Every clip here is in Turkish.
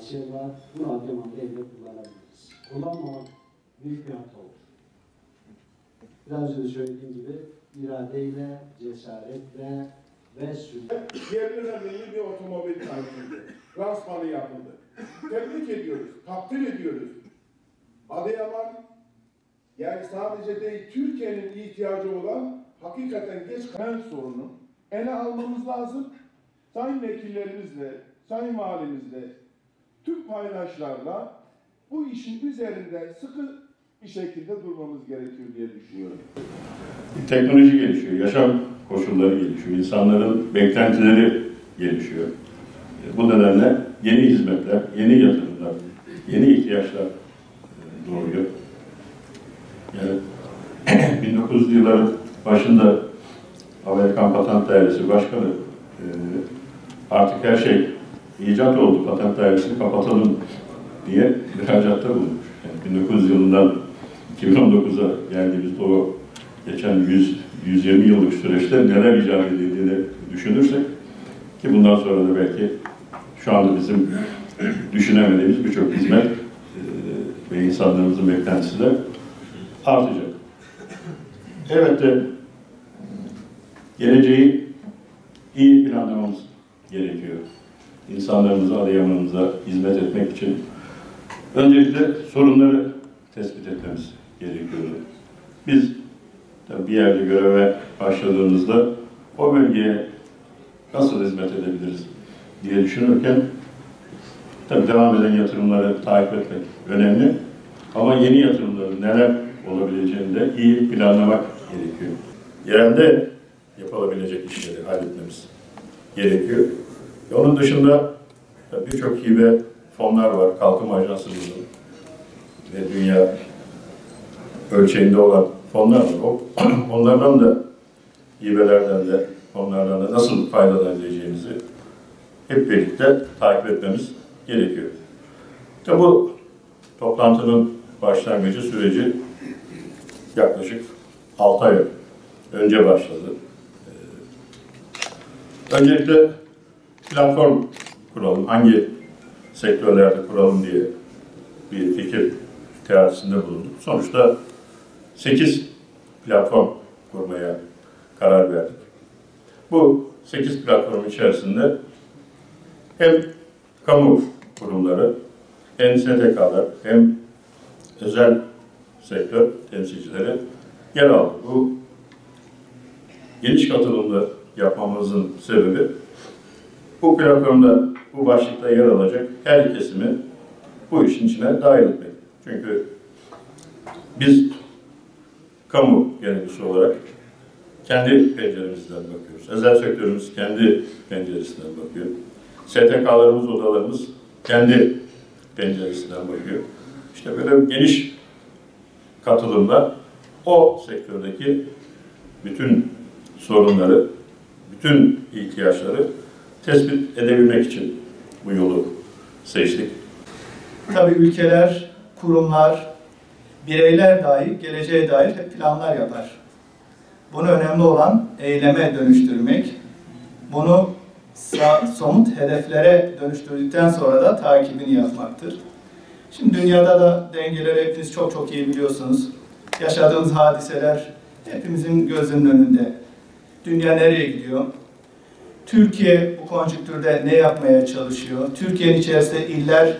şey var. Bunu Adıyaman'da evde kullanabiliriz. Kullanmamak büyük bir hata olur. Biraz önce söylediğim gibi iradeyle, cesaretle ve sürekli. Yerli bir otomobil tanıtıldı. Lansmanı yapıldı. Tebrik ediyoruz, takdir ediyoruz. Adıyaman, yani sadece değil, Türkiye'nin ihtiyacı olan hakikaten geç kalan sorunu ele almamız lazım. Sayın vekillerimizle, sayın valimizle, tüm paydaşlarla bu işin üzerinde sıkı bir şekilde durmamız gerekiyor diye düşünüyorum. Teknoloji gelişiyor, yaşam koşulları gelişiyor, insanların beklentileri gelişiyor. Bu nedenle yeni hizmetler, yeni yatırımlar, yeni ihtiyaçlar doğuyor. Yani 1900'lü yılların başında Amerikan Patent Dairesi Başkanı artık her şey icat oldu, patent dairesini kapatalım diye müracaatta bulunmuş. Yani 1900 yılından 2019'a geldiğimizde o geçen 120 yıllık süreçte neler icat edildiğini düşünürsek ki bundan sonra da belki şu anda bizim düşünemediğimiz birçok hizmet ve insanlarımızın beklentisi de artacak. Evet de geleceği iyi planlamamız gerekiyor. İnsanlarımıza, Adıyaman'ımıza hizmet etmek için öncelikle sorunları tespit etmemiz gerekiyordu. Biz tabii bir yerde göreve başladığımızda o bölgeye nasıl hizmet edebiliriz diye düşünürken tabii devam eden yatırımları takip etmek önemli. Ama yeni yatırımların neler olabileceğini de iyi planlamak gerekiyor. Yerelde yapılabilecek işleri halletmemiz gerekiyor. Onun dışında birçok hibe fonlar var. Kalkınma Ajansımızın ve dünya ölçeğinde olan fonlar var. Onlardan da, hibelerden de, fonlardan da nasıl faydalanabileceğimizi hep birlikte takip etmemiz gerekiyor. İşte bu toplantının başlangıcı süreci yaklaşık 6 ay önce başladı. Öncelikle platform kuralım, hangi sektörlerde kuralım diye bir fikir teatisinde bulunduk. Sonuçta 8 platform kurmaya karar verdik. Bu 8 platform içerisinde hem kamu kurumları, hem STK'lar, hem özel sektör temsilcileri yer aldı. Bu geniş katılımlı yapmamızın sebebi bu platformda, bu başlıkta yer alacak her kesimi bu işin içine dahil etmek. Çünkü biz kamu görevlisi olarak kendi penceremizden bakıyoruz. Özel sektörümüz kendi penceresinden bakıyor. STK'larımız, odalarımız kendi penceresinden bakıyor. İşte böyle geniş katılımla o sektördeki bütün sorunları, bütün ihtiyaçları tespit edebilmek için bu yolu seçtik. Tabii ülkeler, kurumlar, bireyler dahi geleceğe dair hep planlar yapar. Bunu önemli olan eyleme dönüştürmek, bunu somut hedeflere dönüştürdükten sonra da takibini yapmaktır. Şimdi dünyada da dengeleri hepiniz çok iyi biliyorsunuz. Yaşadığımız hadiseler hepimizin gözünün önünde. Dünya nereye gidiyor? Türkiye bu konjonktürde ne yapmaya çalışıyor? Türkiye'nin içerisinde iller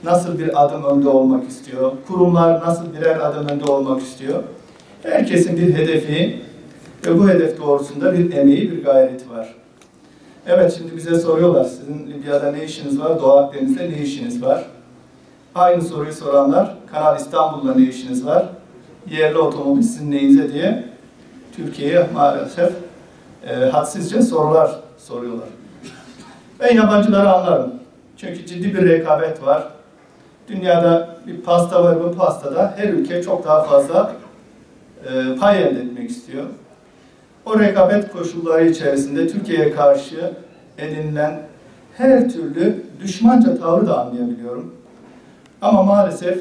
nasıl bir adım önde olmak istiyor? Kurumlar nasıl birer adım önde olmak istiyor? Herkesin bir hedefi ve bu hedef doğrultusunda bir emeği, bir gayreti var. Evet, şimdi bize soruyorlar, sizin Libya'da ne işiniz var, Doğu Akdeniz'de ne işiniz var? Aynı soruyu soranlar, Kanal İstanbul'da ne işiniz var, yerli otomobil sizin neyinize diye Türkiye'ye maalesef hadsizce sorular soruyorlar. Ben yabancıları anlarım. Çünkü ciddi bir rekabet var. Dünyada bir pasta var, bu pastada her ülke çok daha fazla pay elde etmek istiyor. O rekabet koşulları içerisinde Türkiye'ye karşı edinilen her türlü düşmanca tavrı da anlayabiliyorum. Ama maalesef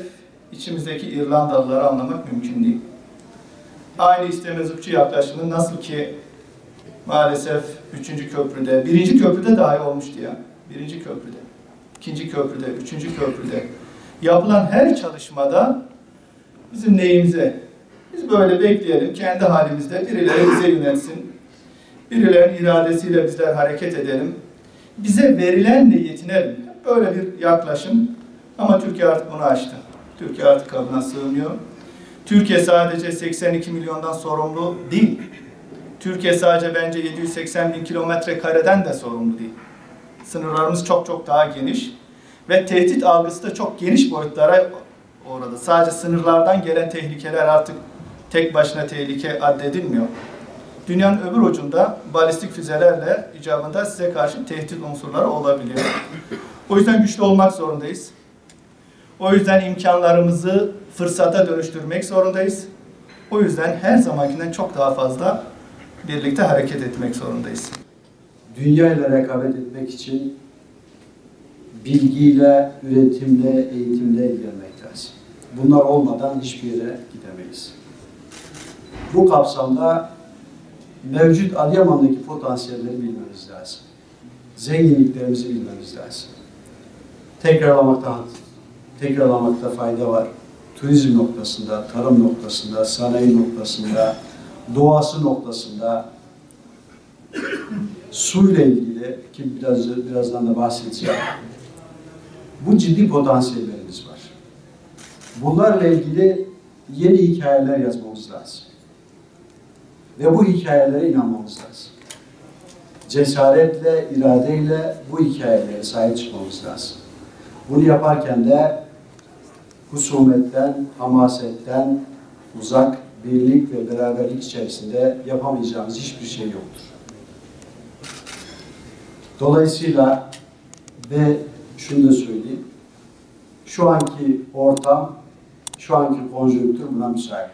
içimizdeki İrlandalıları anlamak mümkün değil. Aynı istemezlikçi yaklaşımı nasıl ki maalesef 3. köprüde, 1. köprüde dahi olmuştu ya. 1. köprüde. ikinci köprüde, üçüncü köprüde yapılan her çalışmada bizim neyimize? Biz böyle bekleyelim, kendi halimizde birileri bize yönetsin. Birilerinin iradesiyle bizler hareket edelim. Bize verilenle yetinelim. Böyle bir yaklaşım. Ama Türkiye artık bunu aştı. Türkiye artık kabına sığmıyor. Türkiye sadece 82 milyondan sorumlu değil. Türkiye sadece bence 780 bin kilometre kareden de sorumlu değil. Sınırlarımız çok çok daha geniş. Ve tehdit algısı da çok geniş boyutlara uğradı. Sadece sınırlardan gelen tehlikeler artık tek başına tehlike addedilmiyor. Dünyanın öbür ucunda balistik füzelerle icabında size karşı tehdit unsurları olabiliyor. O yüzden güçlü olmak zorundayız. O yüzden imkanlarımızı fırsata dönüştürmek zorundayız. O yüzden her zamankinden çok daha fazla birlikte hareket etmek zorundayız. Dünya ile rekabet etmek için bilgiyle, üretimle, eğitimle ilgilenmek lazım. Bunlar olmadan hiçbir yere gidemeyiz. Bu kapsamda mevcut Adıyaman'daki potansiyelleri bilmemiz lazım. Zenginliklerimizi bilmemiz lazım. Tekrarlamakta fayda var. Turizm noktasında, tarım noktasında, sanayi noktasında, doğası noktasında, suyla ilgili ki birazdan da bahsedeceğim. Bu ciddi potansiyellerimiz var. Bunlarla ilgili yeni hikayeler yazmamız lazım. Ve bu hikayelere inanmamız lazım. Cesaretle, iradeyle bu hikayelere sahip çıkmamız lazım. Bunu yaparken de husumetten, hamasetten uzak, birlik ve beraberlik içerisinde yapamayacağımız hiçbir şey yoktur. Dolayısıyla ve şunu da söyleyeyim, şu anki ortam, şu anki konjonktür buna müsait.